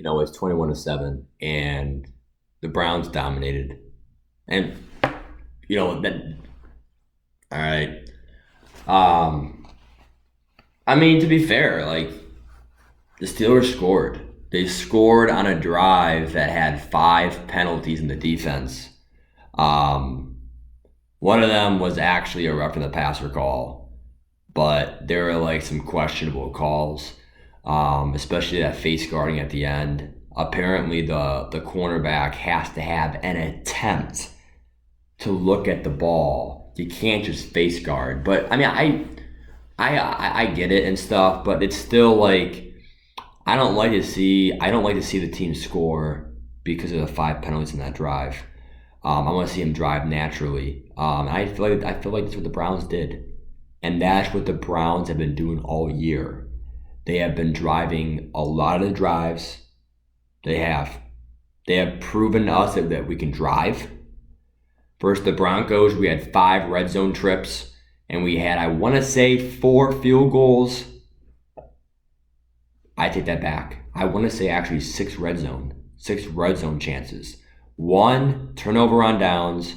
It's 21-7, and the Browns dominated. And that. All right. Um, I mean, to be fair, like the Steelers scored. They scored on a drive that had 5 penalties in the defense. Um, One of them was actually a roughing the passer call, but there were like some questionable calls, especially that face guarding at the end. Apparently, the cornerback has to have an attempt to look at the ball. You can't just face guard. But I mean, I get it and stuff, but it's still like I don't like to see the team score because of the 5 penalties in that drive. I want to see him drive naturally. I feel like that's what the Browns did, and that's what the Browns have been doing all year. They have been driving a lot of the drives. They have. They have proven to us that we can drive. Versus the Broncos, we had 5 red zone trips, and we had, I want to say, 4 field goals. I take that back. I want to say actually 6 red zone chances. 1 turnover on downs.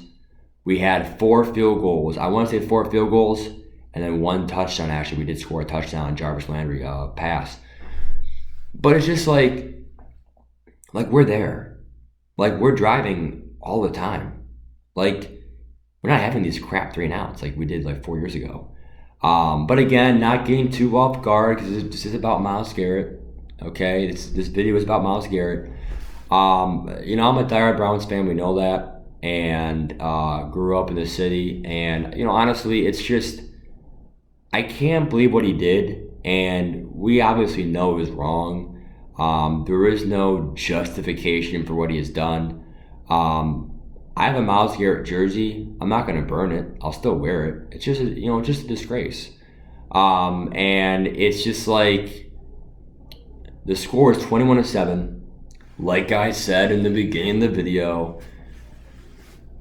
We had 4 field goals. I want to say 4 field goals, and then 1 touchdown. Actually, we did score a touchdown on Jarvis Landry pass. But it's just like we're there. Like we're driving all the time. Like we're not having these crap 3-and-outs like we did like 4 years ago. But again, not getting too off guard because this is about Myles Garrett. Okay, this video is about Myles Garrett. I'm a diehard Browns fan. We know that, and grew up in the city. And honestly, it's just I can't believe what he did, and we obviously know it was wrong. There is no justification for what he has done. I have a Myles Garrett jersey. I'm not going to burn it. I'll still wear it. It's just a disgrace. And it's just like the score is 21-7. Like I said in the beginning of the video,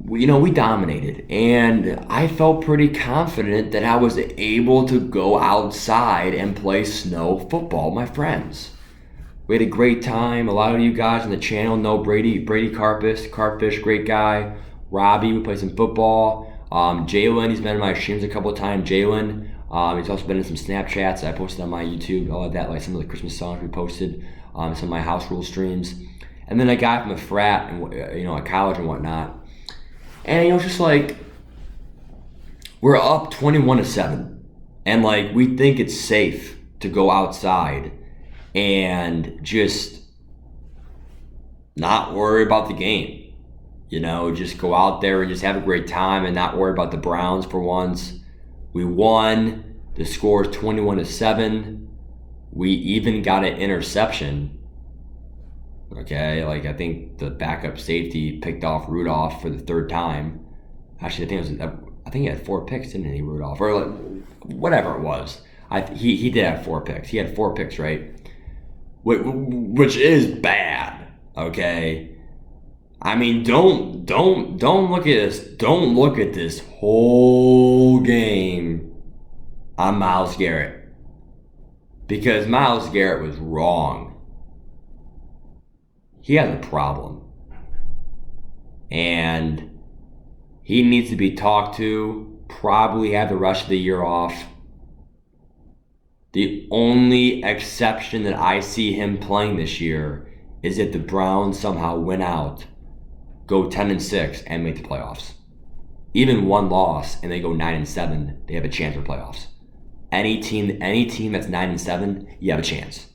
we dominated, and I felt pretty confident that I was able to go outside and play snow football with my friends. We had a great time. A lot of you guys on the channel know Brady Carfish, great guy. Robbie, we played some football. Jalen, he's been in my streams a couple of times. Jalen, he's also been in some Snapchats I posted on my YouTube, all of that, like some of the Christmas songs we posted, some of my house rule streams. And then a guy from a frat and at college and whatnot. And it's just like we're up 21-7, and like we think it's safe to go outside and just not worry about the game. Just go out there and just have a great time and not worry about the Browns for once. We won. The score is 21-7. We even got an interception. Okay, like I think the backup safety picked off Rudolph for the 3rd time. Actually, I think he had 4 picks, didn't he, Rudolph? Or like, whatever it was. He did have 4 picks. He had 4 picks, right? Which is bad. Okay. I mean, don't look at this. Don't look at this whole game on Myles Garrett, because Myles Garrett was wrong. He has a problem, and he needs to be talked to. Probably have the rest of the year off. The only exception that I see him playing this year is if the Browns somehow win out, go 10-6, and make the playoffs. Even one loss and they go 9-7, they have a chance for playoffs. Any team that's 9-7, you have a chance.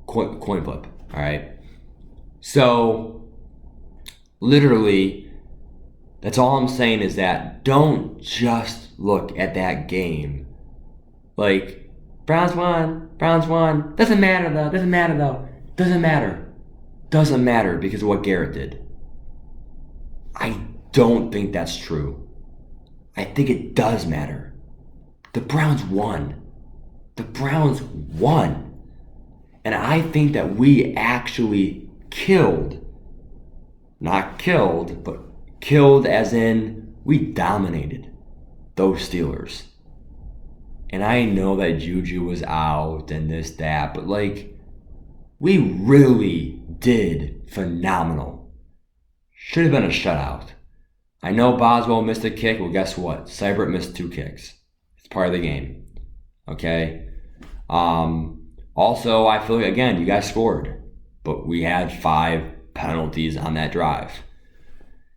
Coin flip, all right? So, literally, that's all I'm saying is that don't just look at that game like Browns won. Doesn't matter though. Doesn't matter because of what Garrett did. I don't think that's true. I think it does matter. The Browns won. And I think that we actually not killed, but killed as in we dominated those Steelers. And I know that Juju was out and this, that, but like We really did phenomenal. Should have been a shutout. I know Boswell missed a kick. Well, guess what? Seibert missed 2 kicks. It's part of the game. Okay? Also, I feel like, again, you guys scored. But we had 5 penalties on that drive.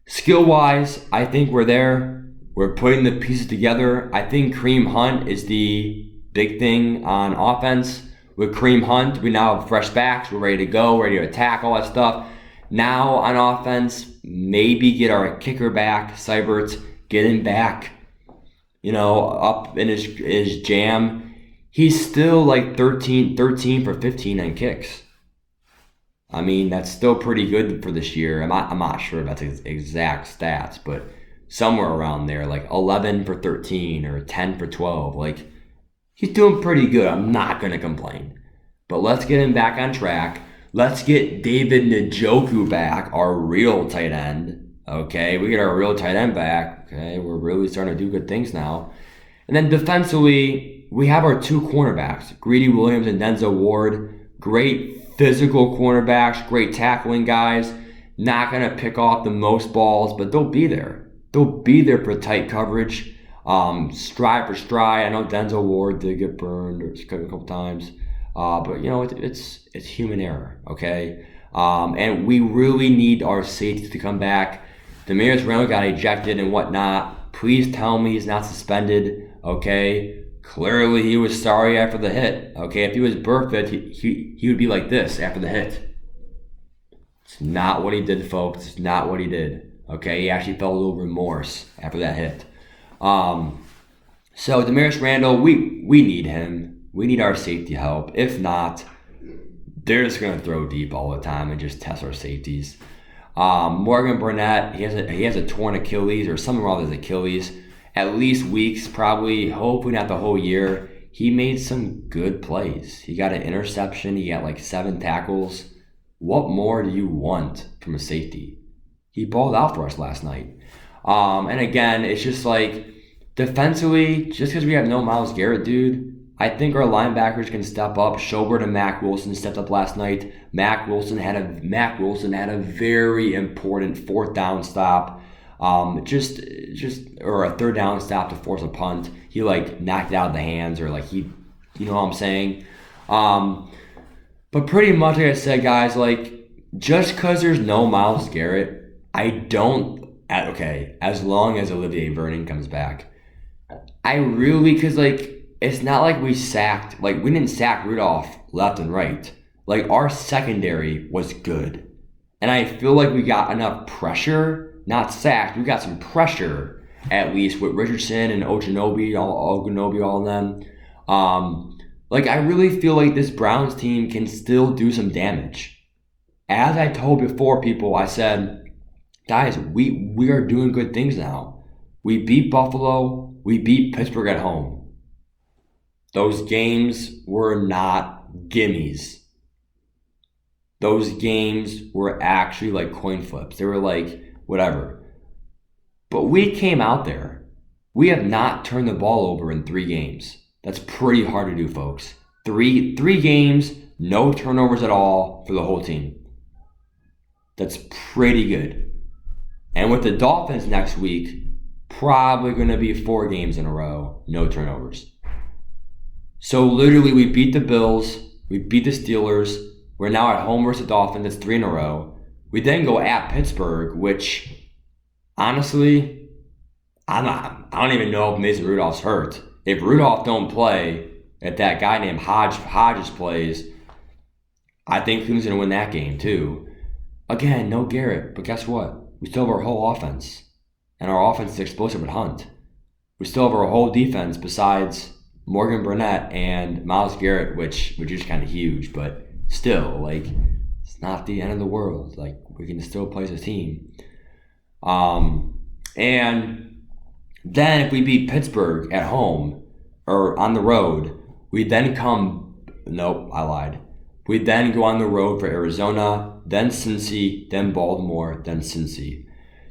Skill-wise, I think we're there. We're putting the pieces together. I think Kareem Hunt is the big thing on offense. With Kareem Hunt, we now have fresh backs. We're ready to go, ready to attack, all that stuff. Now on offense, maybe get our kicker back, Seibert, get him back, up in his jam. He's still like 13 for 15 on kicks. I mean, that's still pretty good for this year. I'm not sure about the exact stats, but somewhere around there, like 11 for 13 or 10 for 12. Like, he's doing pretty good. I'm not going to complain. But let's get him back on track. Let's get David Njoku back, our real tight end. Okay, we get our real tight end back. Okay, we're really starting to do good things now. And then defensively, we have our 2 cornerbacks, Greedy Williams and Denzel Ward. Great physical cornerbacks, great tackling guys. Not going to pick off the most balls, but they'll be there. They'll be there for tight coverage. Stride for stride. I know Denzel Ward did get burned a couple times. But it's human error, okay? And we really need our safeties to come back. Myles Garrett got ejected and whatnot. Please tell me he's not suspended, okay? Clearly he was sorry after the hit, okay? If he was perfect, he would be like this after the hit. It's not what he did, folks. It's not what he did, okay? He actually felt a little remorse after that hit. So Damaris Randall, we need him. We need our safety help. If not, they're just going to throw deep all the time and just test our safeties. Morgan Burnett, he has a torn Achilles or something wrong with his Achilles. At least weeks, probably, hopefully not the whole year. He made some good plays. He got an interception. He got like 7 tackles. What more do you want from a safety? He balled out for us last night. And again, it's just like defensively, just because we have no Myles Garrett, dude, I think our linebackers can step up. Schobert and Mack Wilson stepped up last night. Mack Wilson had a very important 4th down stop. Or a 3rd down stop to force a punt. He knocked it out of the hands, or you know what I'm saying. But pretty much like I said, guys, just because there's no Myles Garrett, as long as Olivier Vernon comes back, because it's not like we didn't sack Rudolph left and right. Our secondary was good. And I feel like we got enough pressure, not sacked. We got some pressure, at least, with Richardson and Ogunnobi, all of them. I really feel like this Browns team can still do some damage. As I told before, people, I said, guys, we are doing good things now. We beat Buffalo. We beat Pittsburgh at home. Those games were not gimmies. Those games were actually coin flips. They were whatever. But we came out there. We have not turned the ball over in 3 games. That's pretty hard to do, folks. Three games, no turnovers at all for the whole team. That's pretty good. And with the Dolphins next week, probably going to be 4 games in a row, no turnovers. So literally, we beat the Bills, we beat the Steelers. We're now at home versus the Dolphins. That's 3 in a row. We then go at Pittsburgh, which honestly, I don't even know if Mason Rudolph's hurt. If Rudolph don't play, if that guy named Hodges plays, I think Cleveland's going to win that game too. Again, no Garrett, but guess what? We still have our whole offense. And our offense is explosive with Hunt. We still have our whole defense besides Morgan Burnett and Myles Garrett, which is kind of huge, but still, it's not the end of the world. We can still play as a team. And then if we beat Pittsburgh at home or on the road, we then I lied. We then go on the road for Arizona, then Cincy, then Baltimore, then Cincy.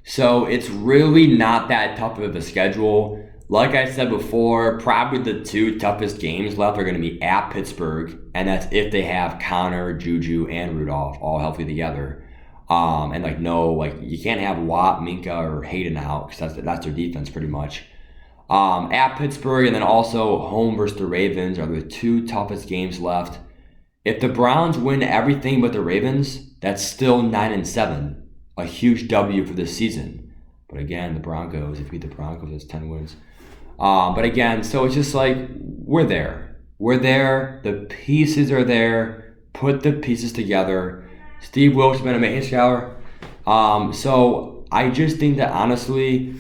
So it's really not that tough of a schedule. Like I said before, probably the two toughest games left are going to be at Pittsburgh, and that's if they have Connor, Juju, and Rudolph all healthy together. And like no, like you can't have Watt, Minka, or Hayden out because that's their defense pretty much. At Pittsburgh, and then also home versus the Ravens are the two toughest games left. If the Browns win everything but the Ravens, that's still 9-7, a huge W for this season. But again, the Broncos, if you beat the Broncos, it's 10 wins. But again, so it's just like, we're there. We're there. The pieces are there. Put the pieces together. Steve Wilkes has been a amazing scholar. So I just think that honestly,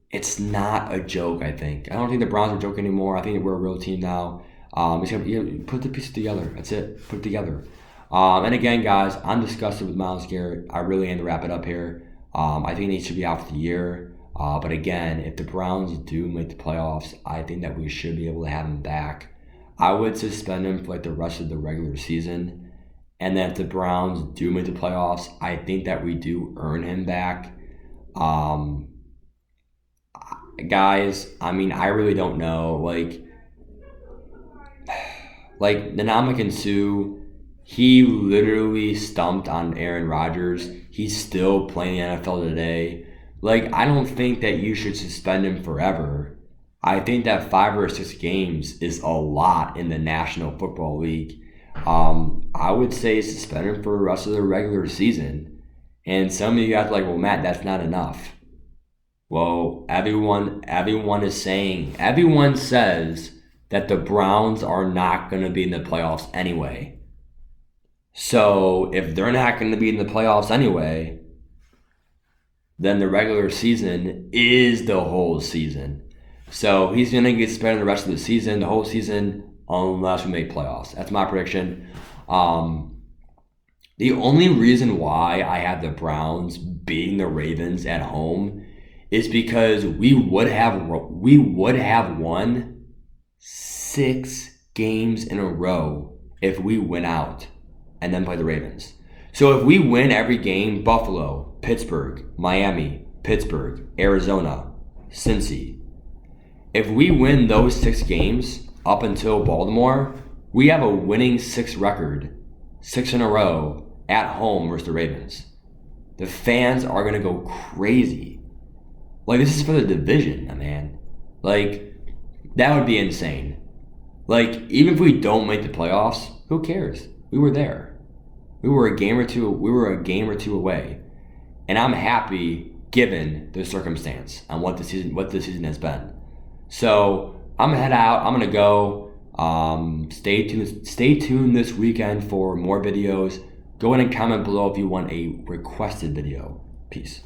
it's not a joke, I think. I don't think the Browns are a joke anymore. I think we're a real team now. Put the pieces together. That's it. Put it together. And again, guys, I'm disgusted with Myles Garrett. I really am to wrap it up here. I think he should be out for the year. But again, if the Browns do make the playoffs, I think that we should be able to have him back. I would suspend him for like the rest of the regular season. And then if the Browns do make the playoffs, I think that we do earn him back. Guys, I mean, I really don't know. Like Ndamukong Suh, he literally stumped on Aaron Rodgers. He's still playing the NFL today. Like, I don't think that you should suspend him forever. I think that 5 or 6 games is a lot in the National Football League. I would say suspend him for the rest of the regular season. And some of you guys are like, well, Matt, that's not enough. Well, everyone says that the Browns are not going to be in the playoffs anyway. So if they're not going to be in the playoffs anyway, then the regular season is the whole season. So he's going to get spent the rest of the season, the whole season, unless we make playoffs. That's my prediction. The only reason why I have the Browns beating the Ravens at home is because we would have won 6 games in a row if we win out and then play the Ravens. So if we win every game, Buffalo, Pittsburgh, Miami, Pittsburgh, Arizona, Cincy, if we win those 6 games up until Baltimore, we have a winning 6 record, 6 in a row at home versus the Ravens. The fans are going to go crazy. Like, this is for the division, man. Like, that would be insane. Like, even if we don't make the playoffs, who cares? We were there. We were a game or two away. And I'm happy given the circumstance on what the season has been. So I'm gonna head out. I'm gonna go. Stay tuned this weekend for more videos. Go ahead and comment below if you want a requested video. Peace.